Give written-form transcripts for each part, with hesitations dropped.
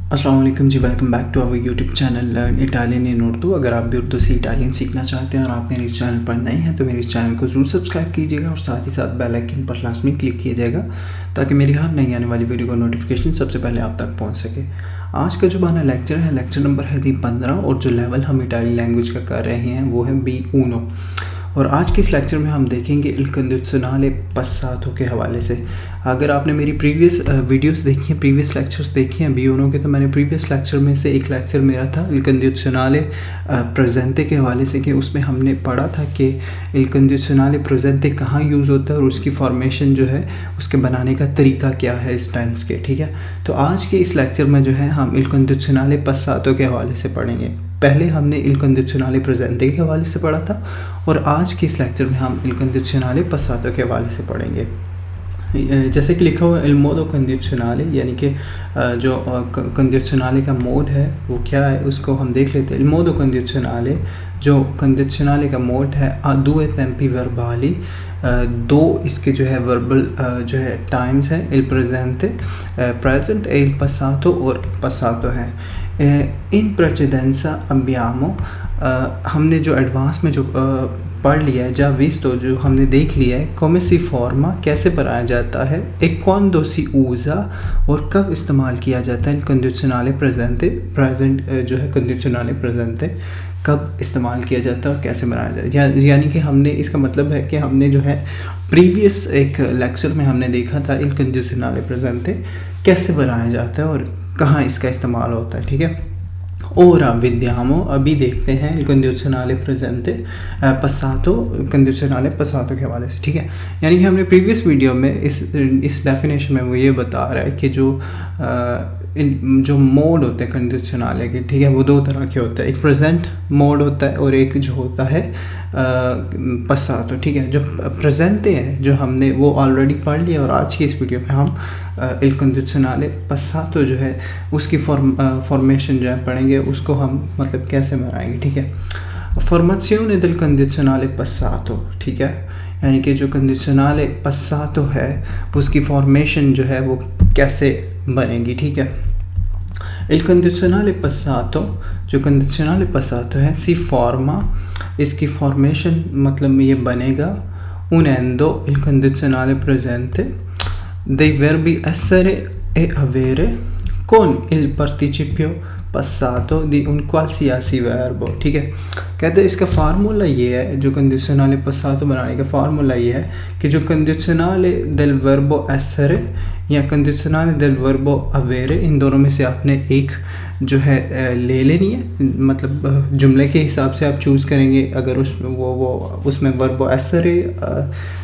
अस्सलाम वालेकुम जी, welcome back to our YouTube channel Italian in Urdu. अगर आप भी उर्दू से इटालियन सीखना चाहते हैं और आप मेरे इस चैनल पर नए हैं तो मेरे इस चैनल को ज़रूर सब्सक्राइब कीजिएगा और साथ ही साथ बेल आइकन पर लाजमी क्लिक किया जाएगा ताकि मेरी हर नई आने वाली वीडियो का नोटिफिकेशन सबसे पहले आप तक पहुंच सके। आज का जो हमारा लेक्चर है, लेक्चर नंबर है 15 और जो लेवल हम इटालियन लैंग्वेज का कर रहे हैं वो है B1। और आज के इस लेक्चर में हम देखेंगे इल कंडीशनले पस्सातो के हवाले से। अगर आपने मेरी प्रीवियस वीडियोस देखी हैं, प्रीवियस लेक्चर्स देखे हैं B1 के, तो मैंने प्रीवियस लेक्चर में से एक लेक्चर मेरा था इल कंडीशनले प्रेजेंटे के हवाले से, कि उसमें हमने पढ़ा था कि इल कंडीशनले प्रेजेंटे कहाँ यूज़ होता है और उसकी फॉर्मेशन जो है उसके बनाने का तरीका क्या है इस टेंस के। ठीक है, तो आज के इस लेक्चर में जो है हम इल कंडीशनले पस्सातो के हवाले से पढ़ेंगे। पहले हमने इल कंडीशनले प्रेजेंटे के हवाले से पढ़ा था और आज के इस लेक्चर में हम इल कंडीशनले पस्सातो के हवाले से पढ़ेंगे। जैसे कि लिखा हुआ है इल मोडो कंडीशनले, यानी कि जो कंडीशनले का मोड है वो क्या है उसको हम देख लेते हैं। इल मोडो कंडीशनले, जो कंडीशनले का मोड है, due tempi verbali, दो इसके जो है वर्बल जो है टाइम्स हैं, इल प्रेजेंटे प्रेजेंट, इल पसातो और पसातो है। इन प्रेसिडेंसा अबियामो, हमने जो एडवांस में जो पढ़ लिया है, जा विस्तो जो हमने देख लिया है, come si forma कैसे बनाया जाता है, e quando si usa और कब इस्तेमाल किया जाता है कंडीशनले प्रेजेंटे, प्रेजेंट जो है कंडीशनले प्रेजेंटे कब इस्तेमाल किया जाता है और कैसे बनाया जाता है। यानी कि हमने, इसका मतलब है कि हमने जो है प्रीवियस एक लेक्चर में हमने देखा था इल कंडीशनले प्रेजेंटे कैसे बनाया जाता है और कहाँ इसका इस्तेमाल होता है। ठीक है, और विद्यामो अभी देखते हैं कंडीशनले प्रेजेंटे पसातो, कंडीशनले पसातो के हवाले से। ठीक है, यानी कि हमने प्रीवियस वीडियो में इस डेफिनेशन में वो ये बता रहा है कि जो मोड होते हैं कंडीशनले के, ठीक है, वो दो तरह के होते हैं। एक प्रेजेंट मोड होता है और एक जो होता है पसातो। ठीक है, जो प्रेजेंटे हैं जो हमने वो ऑलरेडी पढ़ लिया और आज की इस वीडियो में हम इल कंडीशनले पसातो जो है उसकी फॉर्मेशन जो है पढ़ेंगे, उसको हम मतलब कैसे बनाएंगे। ठीक है, फॉर्मेशिone del condizionale passato, ठीक है, यानी कि जो कंडीशनले पसातो है उसकी फॉर्मेशन जो है वो कैसे बनेगी। ठीक है, इल कंडीशनले पसातो, जो कंडीशनले पसातो है, सी फॉर्मा, इसकी फॉर्मेशन मतलब ये बनेगा unendo il condizionale presente dei verbi essere e avere con il participio passato di un qualsiasi verbo। ठीक है, कहते हैं इसका फार्मूला ये है, जो कंडीशनले पसातो बनाने का फार्मूला ये है कि जो कंडीशनले del verbo essere या कंडीशनले del verbo avere, इन दोनों में से आपने एक जो है ले लेनी है। मतलब जुमले के हिसाब से आप चूज़ करेंगे। अगर उसमें वर्बो एसरे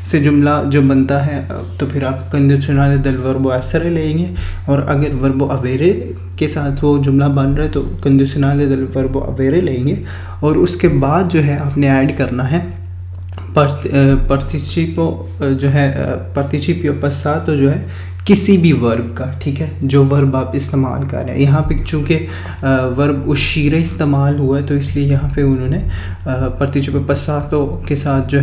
से जुमला जो बनता है तो फिर आप कंडीशनले del verbo essere लेंगे, और अगर वर्बो अवेरे के साथ वो जुमला बन रहा है तो कंडीशनले del verbo avere लेंगे। और उसके बाद जो है आपने ऐड करना है पार्टिसिपो जो है पार्टिसिपियो पसातो जो है किसी भी वर्ब का। ठीक है, जो वर्ब आप इस्तेमाल कर रहे हैं, यहाँ पे चूँकि वर्ब उशीरे इस्तेमाल हुआ है तो इसलिए यहाँ पे उन्होंने पार्टिसिपियो पसातो के साथ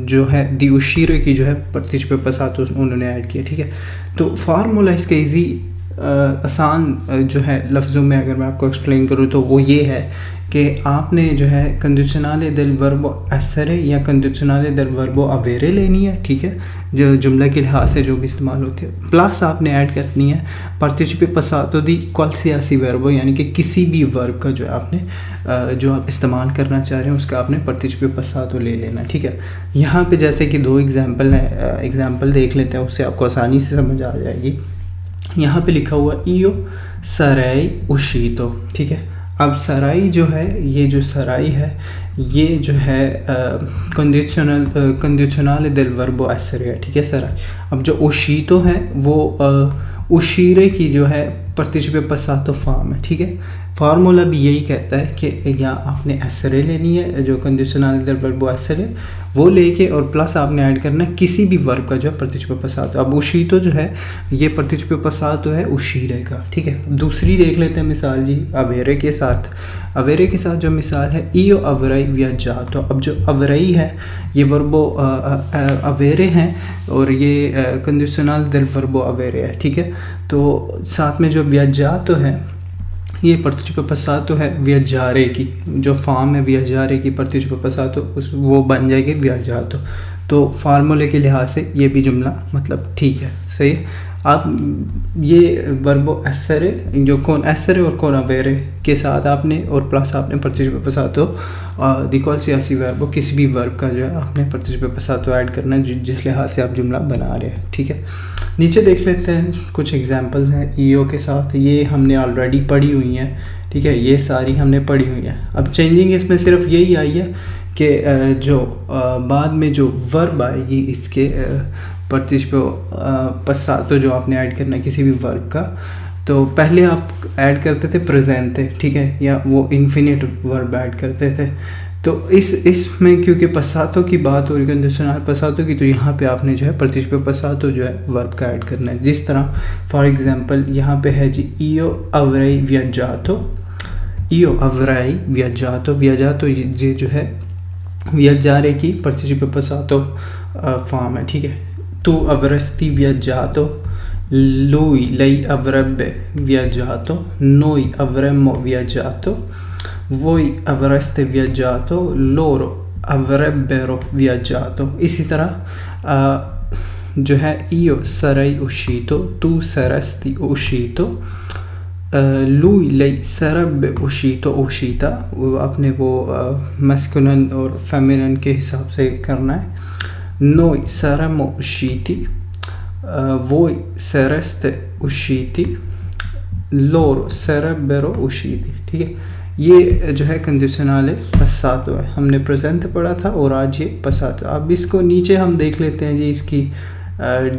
जो है दी उशीरे की जो है पार्टिसिपियो पसातो उन्होंने ऐड किया। ठीक है, तो फार्मूला इसका ईजी आसान जो है लफ्ज़ों में अगर मैं आपको एक्सप्लेन करूँ तो वो ये है कि आपने जो है कंडीशनले del verbo essere या कंडीशनले del verbo avere लेनी है। ठीक है, जो जुमला के लिहाज से जो भी इस्तेमाल होती है, प्लस आपने ऐड करनी है पार्टिसिपियो पसातो दी qualsiasi verbo, यानी कि किसी भी वर्ब का जो आपने जो आप इस्तेमाल करना चाह रहे हैं उसका आपने पार्टिसिपियो पसातो ले लेना। ठीक है, यहाँ पे जैसे कि दो एग्जाम्पल है, एग्जाम्पल देख लेते हैं, उससे आपको आसानी से समझ आ जाएगी। यहाँ पे लिखा हुआ io sarei uscito। ठीक है, अब सराई जो है, ये जो सराई है ये जो है कंडीशनले del verbo essere है। ठीक है, सराई। अब जो uscito है वो उशीरे की जो है पार्टिसिपियो पसातो फॉर्म है। ठीक है, फार्मूला भी यही कहता है कि या आपने एसरे लेनी है, जो कंडीशनले del verbo essere वो लेके, और प्लस आपने ऐड करना है किसी भी वर्ब का जो है पार्टिसिपियो पसातो। अब उशीतो जो है ये पार्टिसिपियो पसातो है उशीरे का। ठीक है, दूसरी देख लेते हैं मिसाल जी अवेरे के साथ। अवेरे के साथ जो मिसाल है io avrei viaggiato। अब जो अवरई है ये वर्बो अवेरे हैं और ये कंडीशनल del verbo avere है। ठीक है, तो साथ में जो viaggiato है ये participe passato है viaggiare की, जो फॉर्म है viaggiare की participe passato उस वो बन जाएगी viaggiato। तो फार्मूले के लिहाज से ये भी जुमला मतलब ठीक है, सही है। आप ये वर्बो एसरे जो कौन एसरे और कौन अवेरे के साथ आपने और प्लस आपने पार्टिसिपे पासातो दी क्वालिटी वर्बो किसी भी वर्ब का जो है आपने पार्टिसिपे पासातो ऐड करना है जिस लिहाज से आप जुमला बना रहे हैं, ठीक है। नीचे देख लेते हैं कुछ एग्जांपल्स हैं ईओ के साथ, ये हमने ऑलरेडी पढ़ी हुई हैं, ठीक है, ये सारी हमने पढ़ी हुई हैं। अब चेंजिंग इसमें सिर्फ यही आई है कि जो बाद में जो वर्ब आएगी इसके पार्टिसिपे पासातो जो आपने ऐड करना है किसी भी वर्ब का, तो पहले आप ऐड करते थे प्रेजेंटे, ठीक है, या वो इन्फिनिट वर्ब ऐड करते थे। तो इसमें क्योंकि पासातो की बात हो रही है कंडीशनल पासातो की, तो यहाँ पे आपने जो है पार्टिसिपे पासातो जो है वर्ब का ऐड करना है। जिस तरह फॉर एग्जांपल यहाँ पे है जी io avrei viaggiato, io avrei viaggiato, viaggiato ये जो है viaggiare की पार्टिसिपे पासातो फॉर्म है, ठीक है। tu avresti viaggiato, lei avrebbe viaggiato, noi avremmo viaggiato, voi avreste viaggiato, loro avrebbero viaggiato। इसी तरह जो है io sarei uscito, tu saresti uscito, lui lei sarebbe uscito uscita, आपने वो masculine और feminine के हिसाब से करना है। noi saremmo usciti, voi sareste usciti, loro sarebbero usciti, ठीक है। ये जो है कंडीशनल पासातो है, हमने प्रेजेंट पढ़ा था और आज ये पासातो। अब इसको नीचे हम देख लेते हैं जी, इसकी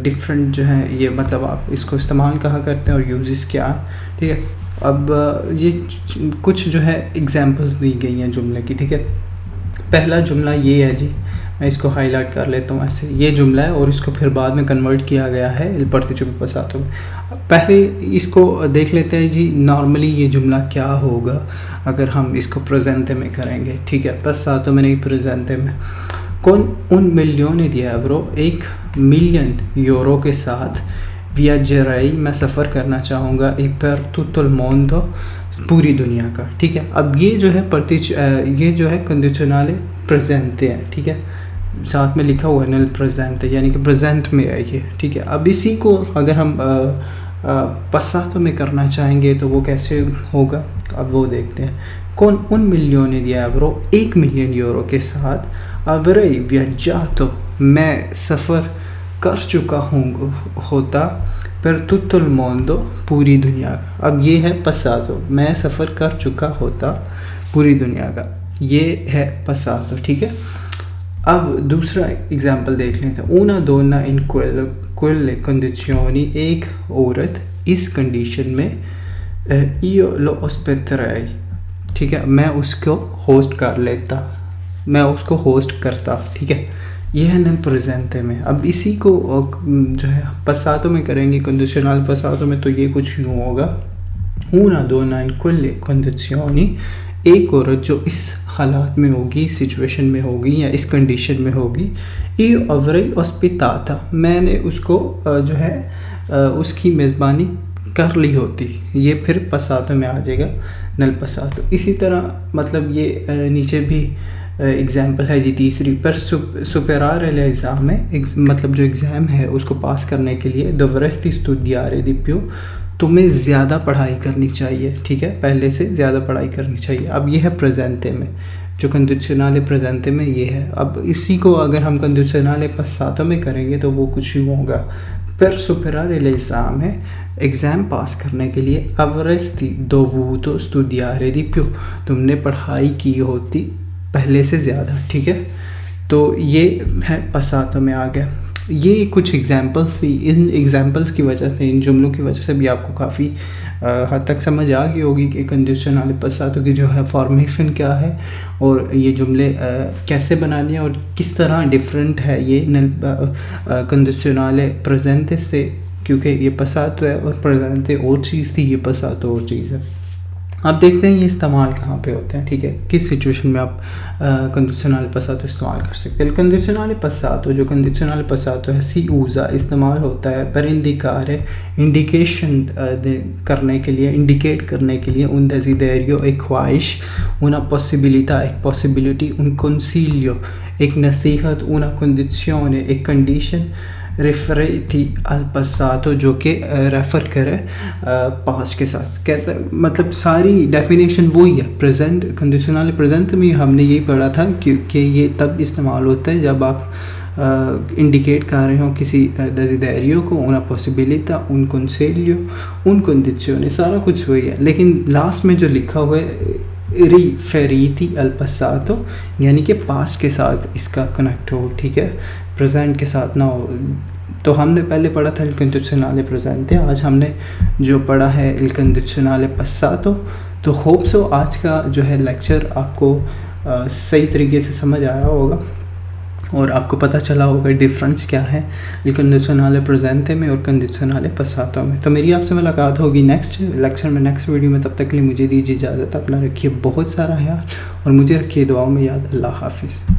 डिफरेंट जो है ये मतलब आप इसको इस्तेमाल कहाँ करते हैं और यूजेस क्या है, ठीक है। अब ये कुछ जो है एग्जांपल्स दी गई हैं जुमले की, ठीक है। पहला जुमला ये है जी, मैं इसको हाईलाइट कर लेता हूँ ऐसे, ये जुमला है और इसको फिर बाद में कन्वर्ट किया गया है इल पार्टिसिपे पासातो में। पहले इसको देख लेते हैं जी, नॉर्मली ये जुमला क्या होगा अगर हम इसको प्रेजेंटे में करेंगे, ठीक है, पासातो में नहीं प्रेजेंटे में। कौन उन मिलियन दी एवरो, 1 मिलियन यूरो के साथ वियाजेराई मैं सफ़र करना चाहूँगा पर tutto il mondo, पूरी दुनिया का, ठीक है। अब ये जो है ये जो है कंडीशनल प्रेजेंटे हैं, ठीक है, साथ में लिखा हुआ है नल प्रेजेंटे यानी कि प्रेजेंट में है ये, ठीक है। अब इसी को अगर हम पासातो में करना चाहेंगे तो वो कैसे होगा, अब वो देखते हैं। कौन उन मिलियन दी एवरो, 1 मिलियन यूरो के साथ avrei viaggiato, मैं सफ़र कर चुका हूँ होता पर tutto il mondo, पूरी दुनिया का। अब ये है पासातो, मैं सफ़र कर चुका होता पूरी दुनिया का, ये है पासातो, ठीक है। अब दूसरा एग्जांपल देख लेते हैं। una donna in quelle condizioni, एक औरत इस कंडीशन में io lo ospiterei, ठीक है, मैं उसको होस्ट कर लेता, मैं उसको होस्ट करता, ठीक है। यह है नल प्रेजेंटे में। अब इसी को जो है पासातो में करेंगे कंडीशनल पासातो में, तो ये कुछ यूँ होगा una donna in quelle condizioni, एक औरत जो इस हालात में होगी, सिचुएशन में होगी या इस कंडीशन में होगी, io avrei ospitata, मैंने उसको जो है उसकी मेज़बानी कर ली होती, ये फिर पासातो में आ जाएगा नल पासातो। इसी तरह मतलब ये नीचे भी एग्जाम्पल है जी तीसरी, पर सुपेरारे एग्ज़ाम है, मतलब जो एग्ज़ाम है उसको पास करने के लिए dovresti studiare di più, तुम्हें ज़्यादा पढ़ाई करनी चाहिए, ठीक है, पहले से ज़्यादा पढ़ाई करनी चाहिए। अब ये है प्रेजेंटे में, जो कंडीशनल प्रेजेंटे में ये है। अब इसी को अगर हम कंडीशनल पासातो में करेंगे तो वो कुछ यूँ होगा, पर सुपेरारे एग्ज़ाम है, एग्ज़ाम पास करने के लिए avresti dovuto studiare di più, तुमने पढ़ाई की होती पहले से ज़्यादा, ठीक है। तो ये है पासातो में आ गया। ये कुछ एग्जांपल्स थी, इन एग्जांपल्स की वजह से, इन जुमलों की वजह से भी आपको काफ़ी हद तक समझ आ गई होगी कि कंडीशनल पासातो की जो है फॉर्मेशन क्या है और ये जुमले कैसे बनाने हैं और किस तरह डिफरेंट है ये कंडीशनल प्रेजेंटे से, क्योंकि ये पासातो है और प्रेजेंटे और चीज़ थी, ये पासातो और चीज़ है। आप देखते हैं ये इस्तेमाल कहाँ पे होते हैं, ठीक है, किस सिचुएशन में आप कंडीशनल passato इस्तेमाल कर सकते हैं। कंडीशनल passato, जो कंडीशनल passato है, si usa इस्तेमाल होता है per indicare, इंडिकेशन करने के लिए, इंडिकेट करने के लिए, un desiderio, एक ख्वाहिश, una possibilità, एक पॉसिबिलिटी, un consiglio, एक नसीहत, una condizione, एक कंडीशन, रिफरेटी अल passato, जो कि रेफ़र करे पास्ट के साथ। कहते मतलब सारी डेफिनेशन वही है। प्रेजेंट, कंडीशनल प्रेजेंट में हमने यही पढ़ा था क्योंकि ये तब इस्तेमाल होता है जब आप इंडिकेट कर रहे हो किसी डेसिडेरियो को, una possibilità, un consiglio, un condizione, सारा कुछ वही है। लेकिन लास्ट में जो लिखा हुआ है रिफेरीती अल passato, यानी कि पास्ट के साथ इसका कनेक्ट हो, ठीक है, प्रेजेंट के साथ ना हो। तो हमने पहले पढ़ा था il condizionale presente, आज हमने जो पढ़ा है il condizionale passato। तो होप सो आज का जो है लेक्चर आपको सही तरीके से समझ आया होगा और आपको पता चला होगा डिफरेंस क्या है il condizionale presente में और condizionale passato में। तो मेरी आपसे मुलाकात होगी नेक्स्ट लेक्चर में, नेक्स्ट वीडियो में। तब तक के लिए मुझे दीजिए इजाज़त। अपना रखिए बहुत सारा ख्याल और मुझे रखिए दुआओं में याद। अल्लाह हाफिज़।